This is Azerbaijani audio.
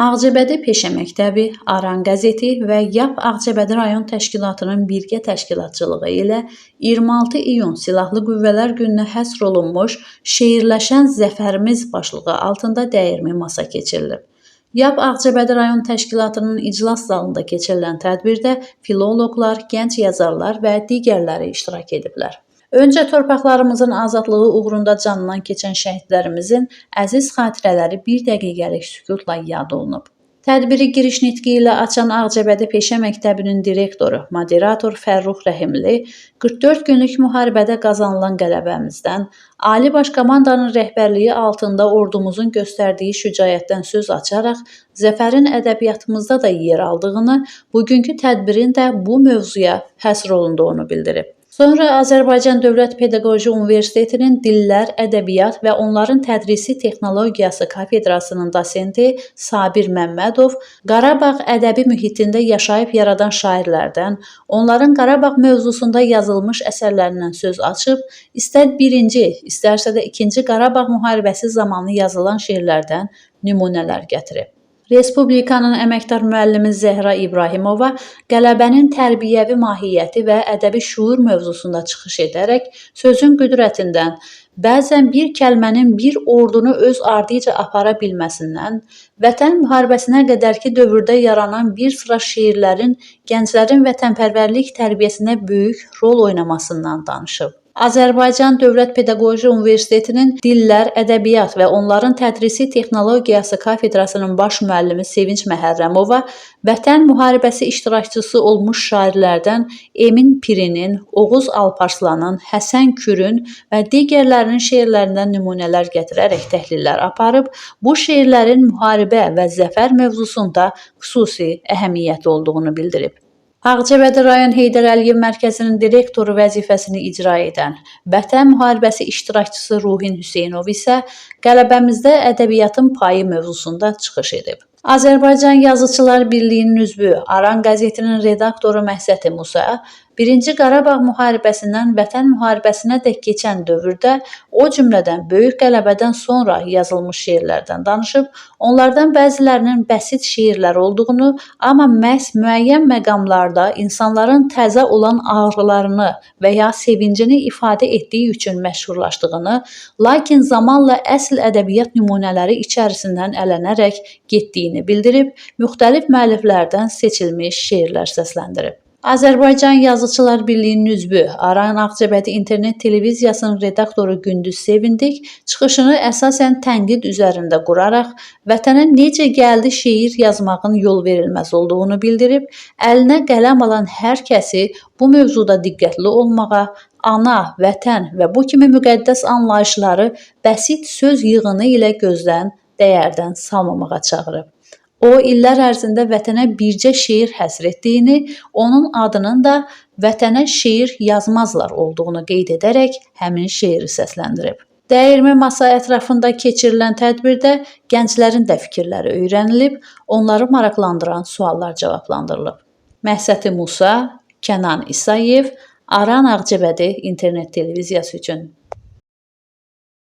Ağcabədi Peşə Məktəbi, Aran qəzeti və YAP Ağcabədi rayon təşkilatının birgə təşkilatçılığı ilə 26 iyun Silahlı Qüvvələr gününə həsr olunmuş Şeirləşən Zəfərimiz başlığı altında dəyirmi masa keçirilib. YAP Ağcabədi rayon təşkilatının iclas zalında keçirilən tədbirdə filoloqlar, gənc yazarlar və digərləri iştirak ediblər. Öncə torpaqlarımızın azadlığı uğrunda canından keçən şəhidlərimizin əziz xatirələri bir dəqiqəlik sükutla yad olunub. Tədbiri giriş nitqi ilə açan Ağcabədi Peşə Məktəbinin direktoru, moderator Fərrux Rəhimli 44 günlük müharibədə qazanılan qələbəmizdən, Ali Baş Komandanın rəhbərliyi altında ordumuzun göstərdiyi şücaətdən söz açaraq, zəfərin ədəbiyyatımızda da yer aldığını, bugünkü tədbirin də bu mövzuya həsr olunduğunu bildirib. Sonra Azərbaycan Dövlət Pedaqoji Universitetinin Dillər, Ədəbiyyat və onların tədrisi texnologiyası kafedrasının dosenti Sabir Məmmədov Qarabağ ədəbi mühitində yaşayıb yaradan şairlərdən, onların Qarabağ mövzusunda yazılmış əsərlərindən söz açıb, istər birinci, istərsə də ikinci Qarabağ müharibəsi zamanı yazılan şeirlərdən nümunələr gətirib. Respublikanın əməkdar müəllimi Zəhra İbrahimova qələbənin tərbiyəvi mahiyyəti və ədəbi şuur mövzusunda çıxış edərək sözün qüdrətindən, bəzən bir kəlmənin bir ordunu öz ardıca apara bilməsindən, Vətən müharibəsinə qədərki dövrdə yaranan bir sıra şeirlərin gənclərin vətənpərvərlik tərbiyəsinə böyük rol oynamasından danışıb. Azərbaycan Dövlət Pedaqoji Universitetinin Dillər, Ədəbiyyat və onların tədrisi texnologiyası kafedrasının baş müəllimi Sevinç Məhərrəmova Vətən müharibəsi iştirakçısı olmuş şairlərdən Emin Pirinin, Oğuz Alparslanın, Həsən Kürün və digərlərinin şeirlərindən nümunələr gətirərək təhlillər aparıb, bu şeirlərin müharibə və zəfər mövzusunda xüsusi əhəmiyyəti olduğunu bildirib. Ağcabədi rayon Heydər Əliyev mərkəzinin direktoru vəzifəsini icra edən Vətən müharibəsi iştirakçısı Ruhin Hüseynov isə qələbəmizdə ədəbiyyatın payı mövzusunda çıxış edib. Azərbaycan Yazıçılar Birliyinin üzvü, Aran qəzetinin redaktoru Məhsəti Musa, 1-ci Qarabağ müharibəsindən Vətən müharibəsinə dək keçən dövrdə, o cümlədən böyük qələbədən sonra yazılmış şeirlərdən danışıb, onlardan bəzilərinin bəsit şeirlər olduğunu, amma məhz müəyyən məqamlarda insanların təzə olan ağrılarını və ya sevincini ifadə etdiyi üçün məşhurlaşdığını, lakin zamanla əsl ədəbiyyat nümunələri içərisindən ələnərək getdiyini bildirib, müxtəlif müəlliflərdən seçilmiş şeirlər səsləndirib. Azərbaycan Yazıçılar Birliyinin üzvü, Aran Ağcabədi internet televiziyasının redaktoru Gündüz Sevindik çıxışını əsasən tənqid üzərində quraraq, vətənə necə gəldi şeir yazmağın yol verilməz olduğunu bildirib, əlinə qələm alan hər kəsi bu mövzuda diqqətli olmağa, ana, vətən və bu kimi müqəddəs anlayışları bəsit söz yığını ilə gözdən, dəyərdən salmamağa çağırıb. O, illər ərzində vətənə bircə şeir həsr etdiyini, onun adının da vətənə şeir yazmazlar olduğunu qeyd edərək həmin şeiri səsləndirib. Dəyirmi masa ətrafında keçirilən tədbirdə gənclərin də fikirləri öyrənilib, onları maraqlandıran suallar cavablandırılıb. Məhsəti Musa, Kənan İsayev, Aran Ağcabədi internet televiziyası üçün.